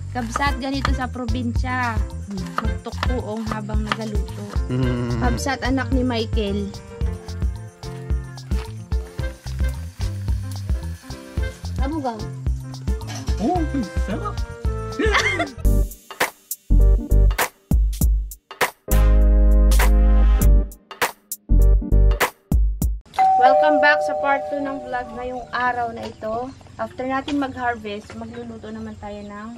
Kabsat ganito sa probinsya. Magtukpuong habang nagaluto. Kabsat anak ni Michael. Abugaw. Oh, sarap. Welcome back sa part 2 ng vlog ngayong araw na ito. After natin mag-harvest, magluluto naman tayo ng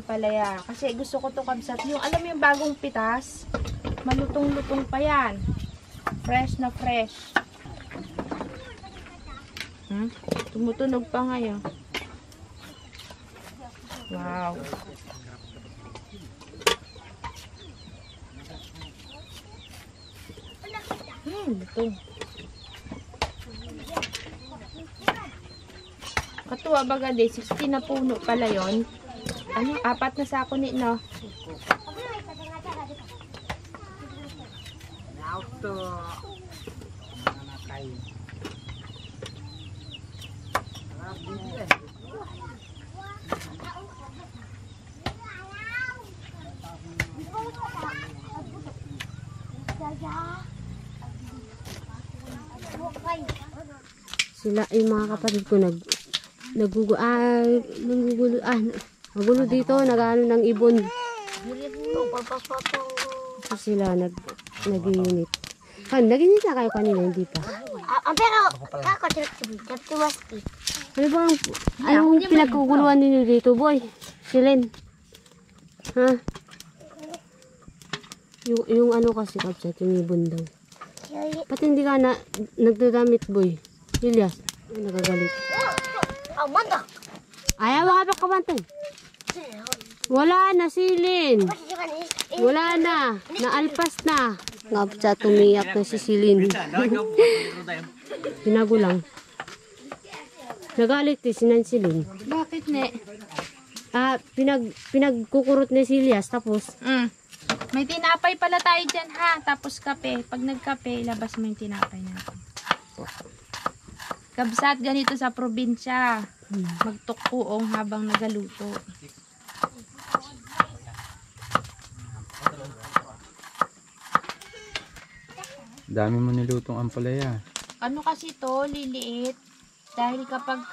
palaya. Kasi gusto ko to kabsat. Yung alam yung bagong pitas, malutong-lutong pa yan. Fresh na fresh. Tumutunog pa ngayon. Wow. Lutong. Katuwa baga de, 60 na puno pala yon. Ano, 4 na sako ni no. Sila yung mga kapatid ko nagugulo dito, nagano ng ibon. So sila nag-init. Nag-init na kayo kanina, hindi pa. Pero Ano ba anong pinagkuguluhan ninyo dito, boy? Silin. Ha? Yung ano kasi kapsat, yung ibon daw. Pati hindi ka na nagdadamit, boy. Julius, nagagalit. Amanda. Ayaw ka pa kabantay. Wala na, Silin. Wala na. Naalpas na. Kapsat, tumiyak na si Silin. Tinago lang. Nagalit si Silin. Bakit ne? Pinagkukurot ni Julius, tapos May tinapay pala tayo dyan ha. Tapos kape. Pag nagkape, labas mo yung tinapay natin. Kabsat ganito sa probinsya. Magtukpuong habang nagaluto. Dami mo nilutong ampalaya. Ano kasi to, liliit. Dahil kapag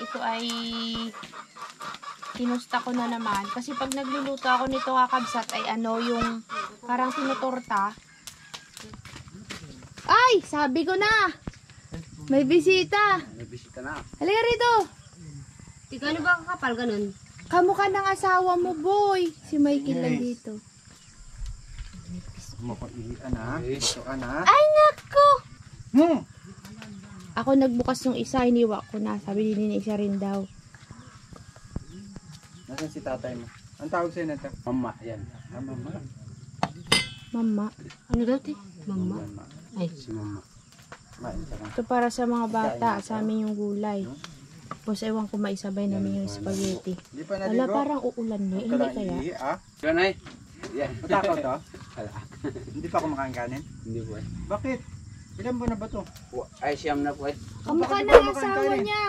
ito ay kinusta ko na naman. Kasi pag nagluluto ako nito kakabsat ay ano yung parang tinutorta. Ay! Sabi ko na! May bisita! May bisita na. Halika rito! ikaw ano ba kakapal ganun? Kamukha ng asawa mo, boy. Si Michael lang dito. Mapag-ihian na. Ito ka na. Ay, nako! Ako nagbukas yung isa, iniwa ko na. Sabi din ni isa rin daw. Nasaan si tatay mo? Ang tawag sa'yo na ito? Mama, yan. Mama. Mama. Ano daw ti? Mama? Ay. Si mama. Ito para sa mga bata. Sa amin yung gulay. Tapos ewan ko maisabay namin yung spaghetti. Wala, parang uulan niya. Hindi kaya? Ganay. Yan. Matakaw to? Hindi pa ako makain kanin? Hindi po eh. Bakit? Ilan buwan na ba to? Ay, siyam na po eh. Kamukha ng asawa niya.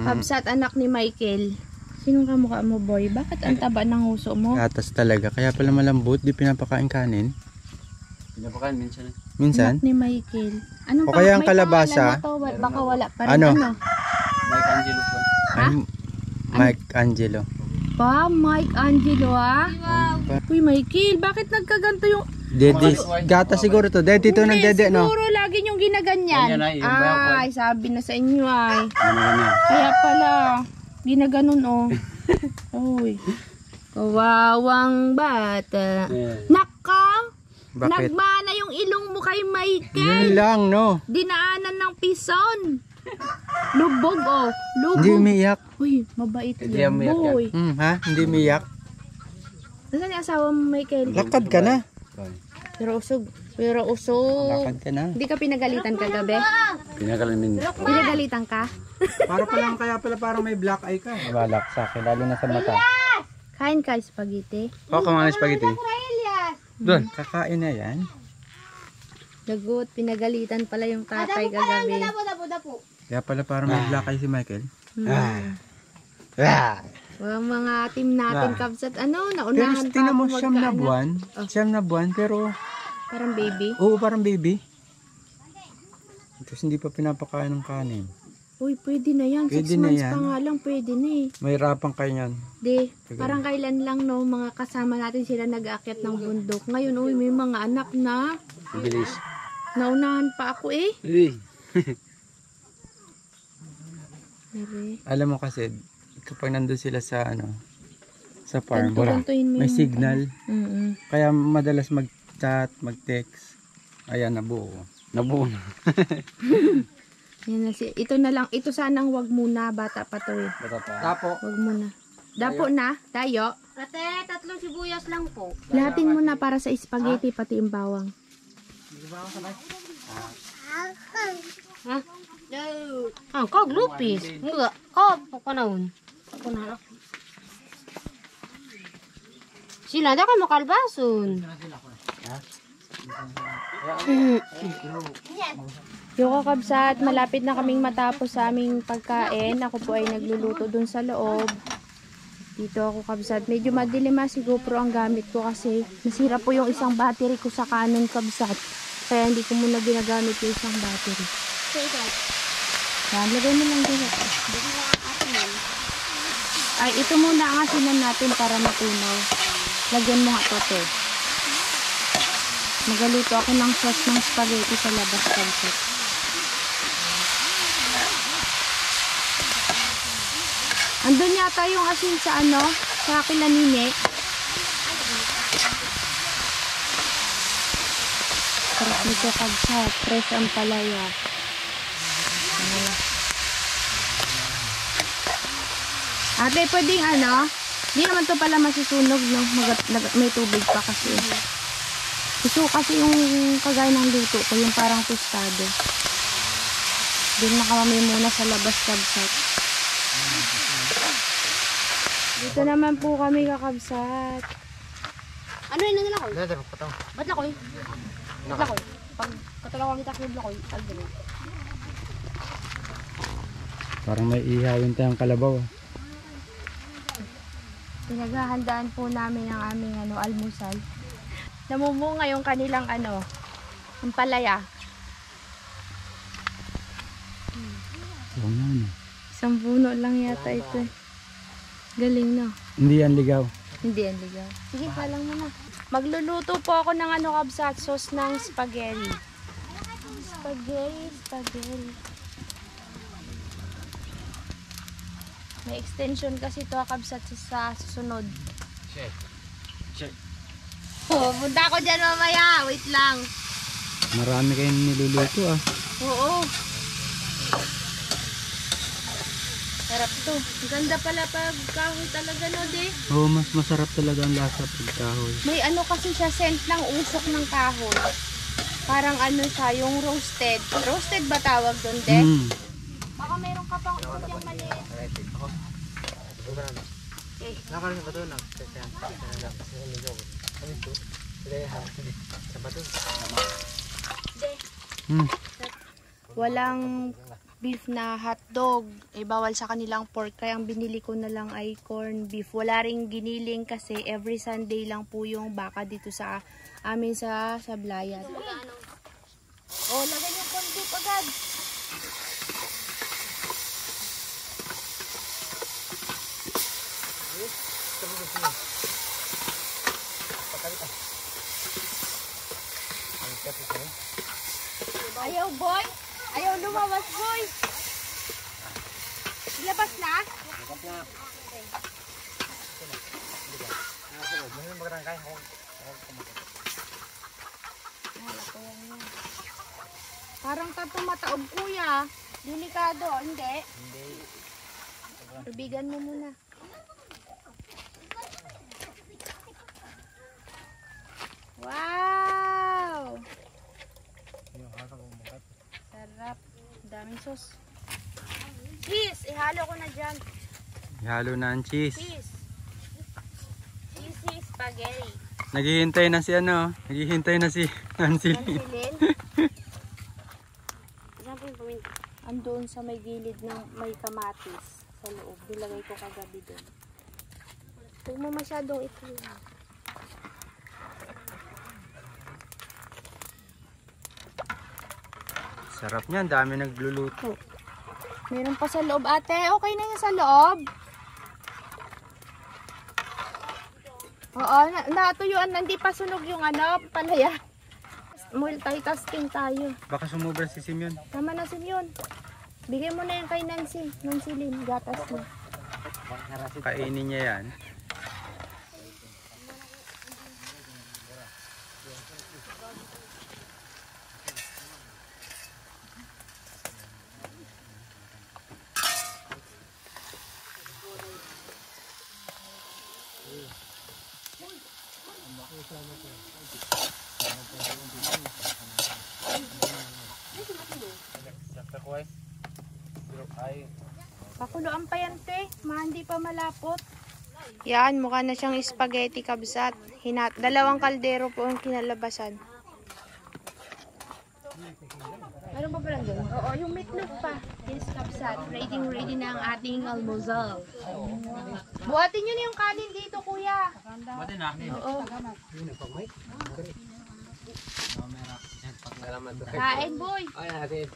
Kabsat anak ni Michael. Sinong kamukha mo, boy? Bakit ang taba ng uso mo? Gatas talaga. Kaya pala malambot. Di pinapakain kanin. Pinapakain minsan eh. Minsan? Anak ni Michael. Anong O kaya ang may kalabasa? pangalan na to? Baka wala pa rin. Ano? Mike Angelo po. Ha? Mike Angelo. Pa, Mike Angelo ah. Uy, Michael, bakit nagkaganto yung... Dede. Gatas siguro to. Dede to ng dede, no? Siguro lagi niyong ginaganyan. Ay, sabi na sa inyo ay. Ano? Kaya pala, ginaganon oh. Uy. Kawawang bata. Naka! Bakit? Nagmana yung ilong mo kay Michael. Yun lang, no? Dinaanan ng pison. Lubog oh. Lubog. Hindi umiyak. Uy, mabait yan, boy. Ha? Hindi umiyak. Nasaan yung asawa mo, Michael? Lakad ka na. Pero usog. Pero usog. Lakad ka na. Hindi ka pinagalitan kagabi? Pinagalitan ka? Para pala kaya pala parang may black eye ka. Balak sa akin, lalo na sa mata. Kain ka spaghetti? Oo, kumain spaghetti. Doon, kakain na yan. Lagot, pinagalitan pala yung tatay kagabi. Kaya pala parang may black eye si Michael. Mga team natin, Kabsat, Pero naunahan pa tingnan mo, ako siyam na magkaano. buwan. Siyam na buwan, pero Parang baby. oo, parang baby. Tapos hindi pa pinapakain ng kanin. Uy, pwede na yan. Pwede 6 na months yan. pa nga lang, pwede na eh. May rapang kayo yan. Parang kailan lang no, mga kasama natin sila nag-aakyat ng bundok. Ngayon, uy, may mga anak na. Bilis. Naunahan pa ako eh. Uy. Ere. Alam mo kasi, kapag nandun sila sa sa farm, wala. Tuntuin mo May yung signal. Kaya madalas mag-chat, mag-text. Ayan, nabuo. Nabuo na. Yan na ito na lang. Ito sanang wag muna. Bata pa to eh. Tapo. Wag muna. Dapo na. Tayo. Ate, 3 sibuyas lang po. Lahatin mo na para sa spaghetti pati yung bawang. Ha? No. Ah, kag lupis. Nga, kag panahon. Panahon. Sila da kay makalbason. Yung kakabsat, malapit na kaming matapos sa aming pagkain. Ako po ay nagluluto dun sa loob. Dito ako kabsat. Medyo madilim si GoPro ang gamit ko kasi nasira po yung isang battery ko sa Canon kabsat. Kaya hindi ko muna ginagamit yung isang battery. Yan, lagay mo lang dito. Ay, ito muna ang asinan natin para matunaw. Lagyan mo nga to. Magaluto ako ng sauce ng spaghetti sa labas kabsat. Andun yata yung asin sa sa kila Nine. Sarap nito kabsat, fresh ang palaya. Ate, pwedeng hindi naman to pala masusunog, no? May tubig pa kasi. Gusto kasi yung kagaya ng luto ko, yung parang tostado. Doon na kami muna sa labas kabsat. Dito naman po kami kakabsat. Ano yun nila ko? Ba't lakoy? Lakoy. Pag katulawang kita kay lakoy, aldo. Parang may ihawin tayong kalabaw. Pinaghahandaan po namin ang aming almusal. Namumunga yung kanilang ang palaya. Oo nga. Isang puno lang yata ito. Galing no. Hindi yan ligaw. Hindi yan ligaw. Sige, palang mo na. Magluluto po ako ng kabsat, sauce ng spaghetti. Spaghetti. May extension kasi ito kabsat sa susunod. Check. Oh, punta ko dyan mamaya. Wait lang. Marami kayong niluluto Oo. Sarap to. Ang ganda pala pag kahoy talaga no, de. Oo, mas masarap talaga ang lasa pag kahoy. May kasi siya, scent ng usok ng kahoy. Parang siya, yung roasted. Roasted ba tawag doon, de? Baka meron ka pang usyang maliit. Walang beef na hotdog. Bawal sa kanilang pork. Kaya ang binili ko na lang ay corn beef. Wala ring giniling kasi every Sunday lang po yung baka dito sa amin sa Sablayan. Oh, lagay yung corn beef agad. Ayaw, boy. Ayaw lumabas, boy. Labas na? Parang tatong mataog, kuya. Delikado, hindi? Hindi. Tubigan mo muna. Wow! Sarap. Daming sauce. Cheese! Ihalo ko na dyan. Ihalo na ang cheese. Cheesy spaghetti. Naghihintay na si naghihintay na si Nancy. Nansilin. Saan po yung paminta? Andun sa may gilid ng may kamatis. sa loob. Nilagay ko kagabi doon. Huwag mo masyadong ito. Sarap niyan, dami nagluluto. Meron pa sa loob, ate. Okay na yan sa loob. Oo, natuyuan. Hindi pa sunog yung palaya. Multitasking tayo. Baka sumubra si Simeon. Tama na yun. Bigay mo na yan kay Nancy. Nancy Lynn, gatas mo. Kainin niya yan. Pakuloan pa yan, te. Hindi pa malapot. Yan, mukha na siyang spaghetti kabsat. Dalawang kaldero po ang kinalabasan. Meron pa pala doon? Oo, yung meatloaf pa. Yes, kabsat. Ready na ang ating almusal. Buhatin nyo na yung kanin dito, kuya. Buhatin na. Oo. Kain, boy.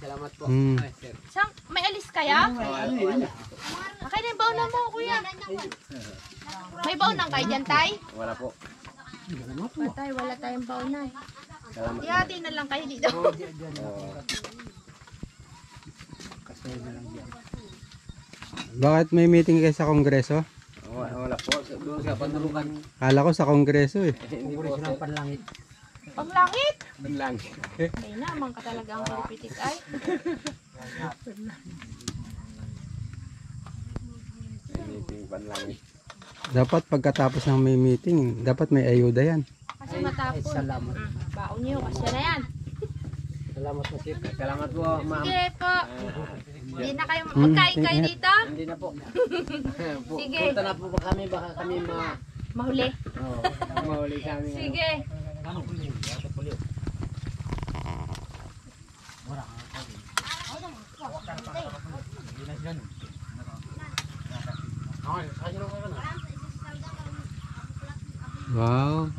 Salamat po. Sang, may alis kaya? Okay na yung baunan mo, kuya. May baunan kayo dyan, tay? Wala po. Tay, wala tayong baunan. Ihati na lang kayo dito. Bakit may meeting kayo sa kongreso? Wala po. Doon sa Pandalukan. Kala ko sa kongreso eh. Hindi po sa Panlangit. Panglangit? Panlangit. Ay naman ka talaga ang pilipitik ay. Meeting Panlangit. Dapat pagkatapos ng may meeting, dapat may ayuda yan. Kasi matapon. Salamat. Baon nyo, kasi na yan. Salamat po, sir. Salamat po, ma'am. Sige po. Hindi na kayo, magkain kayo dito? Hindi na po. Sige. Punta na po ba kami? Baka kami Mahuli. mahuli kami. Sige. Wow.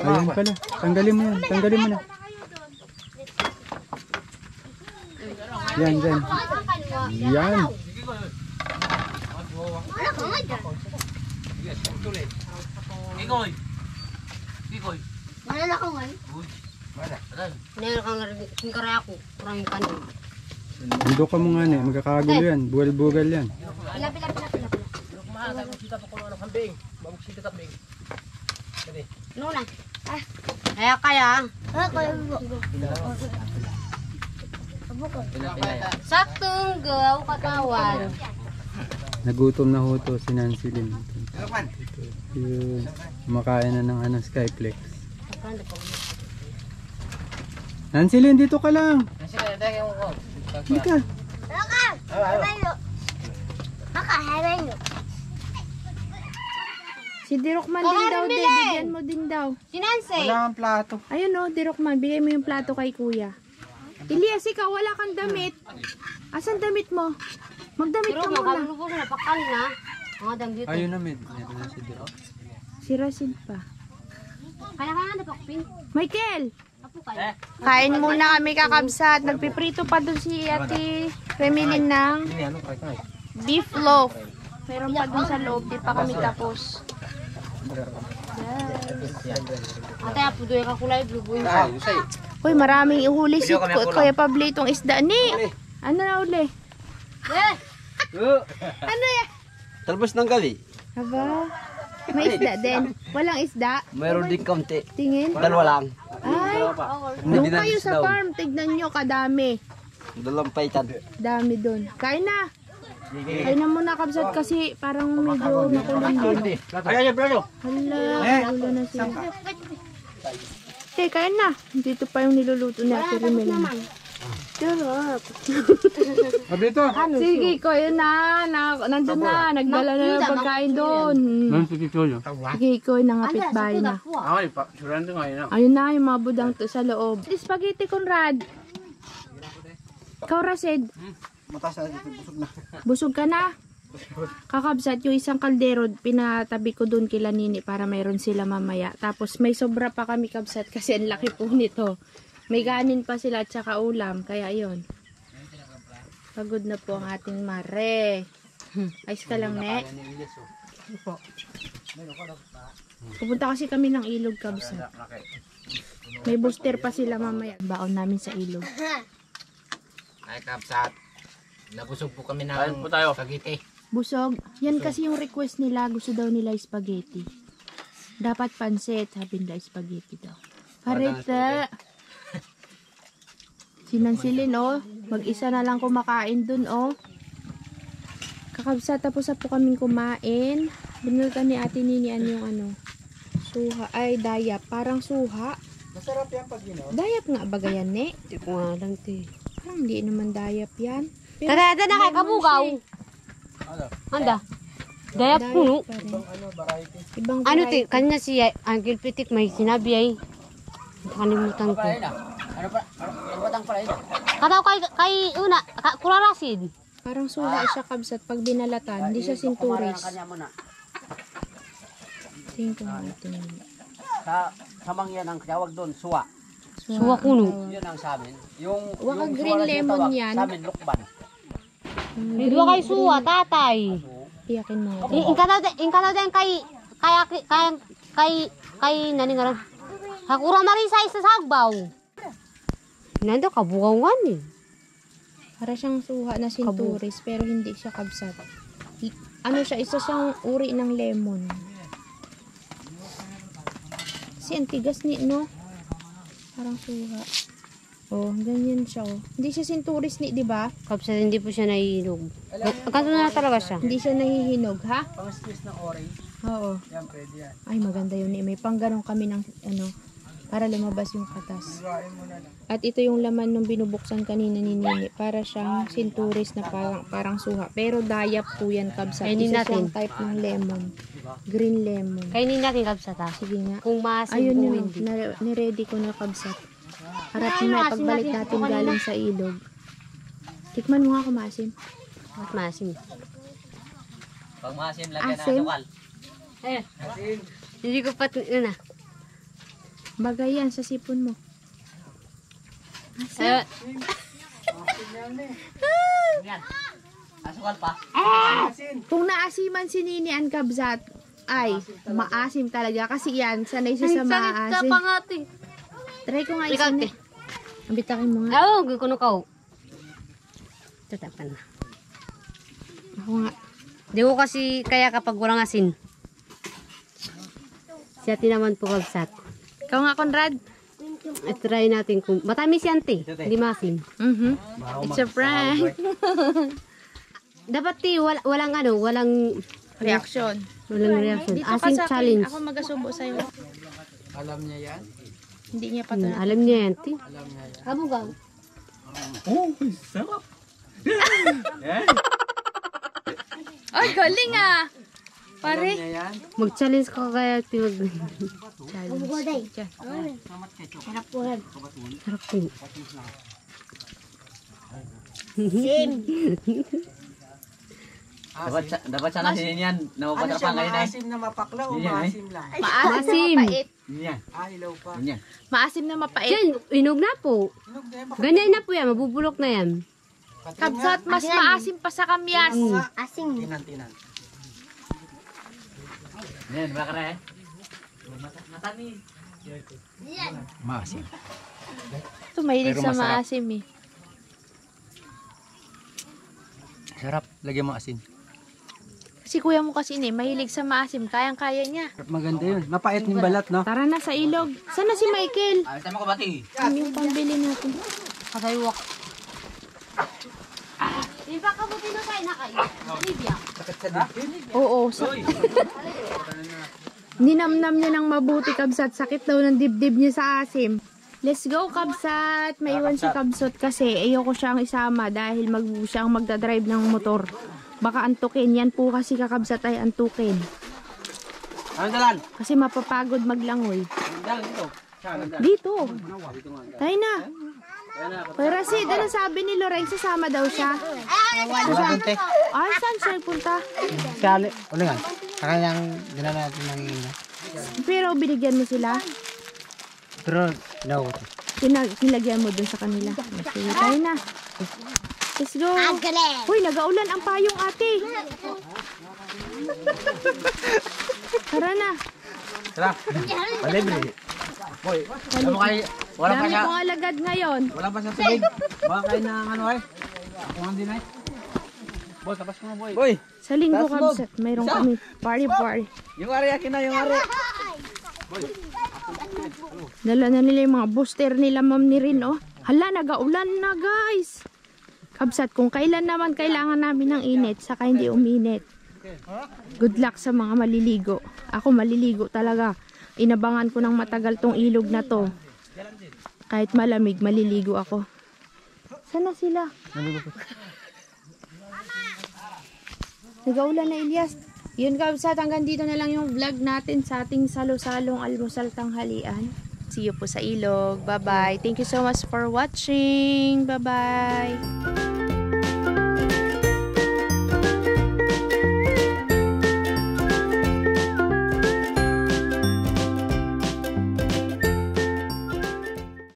Ayan pala. Tanggalin mo yan. Tanggalin mo na. Yan, yan. Yan. Wala na ako ngayon. Meron kang kare ako. Kurang kanin. Dito ka mo nga na. Magkakagulo yan. Bugal-bugal yan. Pila. Nuna. Kaya. Saktong gaw katawan. Nagutom na ho to si Nancy Lynn. Yun. Kumakain na ng Skyflex. Nancy Lynn, dito ka lang. Dito ka. Si Dirokman din daw, bigyan mo din daw. Sinanse. Wala kang plato. Ayun o, Dirokman, bigay mo yung plato kay kuya. Elias, ikaw, wala kang damit. Asan damit mo? Magdamit Pero ka muna. makabulo po na pakal na. Mga dang dito. Ayun na, Med. Meron na si Diro. Si Rashid pa. Kaya na pakpin. Michael! Apo kayo. Kain muna kami kakabsat. Nagpiprito pa dun si Ate Remilin ng beef loaf. Meron pa dun sa loob. Di pa kami tapos. Ate apo doy ka kulay blue boy. Uy, maraming ihuli si Kuya Pablo itong isda ni. Ano na uli? Ano yan? Talbos ng gali. Aba, may isda din. Walang isda. Mayroon din kaunti. Tingin. Dalawa lang. Ay, doon kayo sa farm. Tignan nyo, kadami. Dalawang paitan. Dami doon. Kain na. Kain na muna kabsat kasi parang medyo makulang din. Ayan, bro. Hala, ulo na sila. Kain na. Dito pa yung niluluto ni Ate Remel. Sarap. Dito. Sige ko, yun na. Nandun na. Nagdala na ng pagkain doon. Sige, Kuya. Sige ko, nangapit bahay na. Ayun na, yung mga budang to sa loob. Spaghetti, Conrad. Ikaw, Rasid. Mataas na dito, busog na. Busog ka na? Kakabsat, yung isang kaldero, pinatabi ko dun kila Nini para mayroon sila mamaya. Tapos may sobra pa kami kabsat kasi ang laki po nito. May kanin pa sila at saka ulam. Kaya ayun. Pagod na po ang ating mare. Ayos ka lang, ne? Pupunta kasi kami ng ilog kabsat. May booster pa sila mamaya. Baon namin sa ilog. Ay, Kapsat. Nabusog po kami ng spaghetti. Busog. Yan kasi yung request nila. Gusto daw nila spaghetti. Dapat pansit. Sabi nila spaghetti daw. Parita. Sinansilin, oh. Mag-isa na lang kumakain dun, oh. Kakabsa, tapos na po kaming kumain. Binulkan ni Ate Ninian yung ano. Suha. Ay, dayap. Parang suha. Masarap yan pag ginaw. Dayap nga ba yan, ne? Hindi ko nga alam, te. Parang hindi naman dayap yan. Pero Kada na kay kabugaw. Anda. Dayap puno. pa rin. Ano, variety. Ibang Ano, te? variety. Kanya si Uncle Pitik may sinabi ay. Kalimutan ko. Ano batang pala yun? Kataw kay una, kurarasid. Parang suha siya kabsat pag binalatan. Hindi siya sinturis. Kanya muna. Tingin ko nga ito. Sa mangyan ang tawag doon, suwa. Suwa kuno. Yun ang sa amin. Yung Waka yung green suwa na lemon tinatawag, yan. Sa amin, lukban. Dito kay suwa, tatay. Iyakin mo. Ingkataw din kay nani nga ron. Hakurang marisay sa sagbaw. Nando kabugawan eh. Para siyang suha na sinturis pero hindi siya kabsat. Ano siya, isa siyang uri ng lemon. Kasi ang tigas ni, no? Parang suha. Oh, ganyan siya, oh. Hindi siya sinturis ni, di ba? Kapsa hindi po siya naiinog. Kanto na talaga siya. Hindi siya nahihinog, ha? Pang-squeeze ng orange. Oo. Yan, pwede yan. Ay, maganda yun eh. May pangganong kami ng, ano, para lumabas yung katas. Iwain mo na lang. At ito yung laman nung binubuksan kanina ni Nini. Para siyang sinturis na parang suha. Pero dayap po yan, kabsat. Kainin Isa natin. siyang type ng lemon. Green lemon. Kainin natin kapsa ta. Sige nga. Kung maasim Ayun o yun, hindi. niready ko na kabsat. Harap na, pagbalik natin galing sa ilog. Tikman mo nga kung maasim. Mas maasim. Pag maasim, lagyan na Asim? asukal. Eh. Hindi ko pa na. Bagay yan sa sipon mo. Eh, Yan. Asukal pa. Kung naasiman si Nini ang kabsat, ay, maasim talaga. Kasi yan, sanay siya sa maasim. pangati. Try ko nga Ikaw, isa te. na. Ambitakin mo nga. Oo, gukuno ka. Tatapan na. Ako nga. Di ko kasi kaya kapag walang asin. Siya naman po kabsat. Ikaw nga, Conrad. Try natin kung matamis yan, te. Hindi maasim. It's a prank. Dapat, te, walang Reaction. reaction. Dito ka Asin sa akin. challenge. Ako magasubo sa'yo. Alam niya yan? Hindi niya pa ito. Alam niya yan, te. Alam niya yan. Kabugaw. Ay, galing ah! Pare. Alam niya yan? Mag-challenge ka kaya, te. Sarap po. Dapat sana sinin yan. Ano Napapasarap siya, ang ngayon eh. maasim na mapakla o Yan, eh. maasim lang? Maasim na mapait. Yun yan. Ilaw pa. Yun yan. Maasim na mapait. Yan, inog na po. Inog na yan, Ganyan na po yan, mabubulok na yan. Kabsat, mas maasim pa sa kamyas. Tinan. Yan, baka rin. Matamis. Maasim. Ito, mahilig Pero sa masarap. maasim eh. Sarap. Lagyan mo asin. Si kuya mo kasi mahilig sa maasim. Kayang-kaya niya. Maganda yun. Mapait yung balat, no? Tara na sa ilog. Sana si Michael? Ayos tayo ko bati. Ano yung pambili natin? Kasayuwak. Di ba kabuti na tayo na kayo? Olivia. Oo. Ninamnam niya ng mabuti, Kabsat. Sakit daw ng dibdib niya sa asim. Let's go, Kabsat. Maiwan si Kabsat kasi ayoko siyang isama dahil siya ang magdadrive ng motor. Baka antukin. Yan po kasi kakabsat ay antukin. Anong dalan? Kasi mapapagod maglangoy. Dalan dito. Dito. Tayo na. Kuya Rasid, ano sabi ni Lorenzo? Sama daw siya. Punte. Ay, saan siya punta? Sali. Uli nga. Kanyang dinala natin ng ina. Pero binigyan mo sila. Pero, no. Nilagyan mo dun sa kanila. Sige, tayo na. Let's go. Uy, nagaulan ang payong ate. Tara na. Tara. Palibre. Boy, ano kayo? Wala pa Dami siya. kong alagad ngayon. Wala pa siya tubig. Baka kayo ng ano ay. Kung hindi na eh. Boy, kapas mo boy. Boy, Sa linggo kabsat, mayroon kami party. yung ari akin na yung ari. Dala na nila yung mga booster nila, ma'am ni Rin, oh. Hala, nagaulan na, guys. Kabsat, kung kailan naman kailangan namin ng init, saka hindi uminit. Good luck sa mga maliligo. Ako maliligo talaga. Inabangan ko ng matagal tong ilog na to. Kahit malamig, maliligo ako. Sana sila? Nagaulan na, Elias. Yun, kabsat, hanggang dito na lang yung vlog natin sa ating salo-salong almusal tanghalian. See you po sa ilog. Bye-bye. Thank you so much for watching. Bye-bye.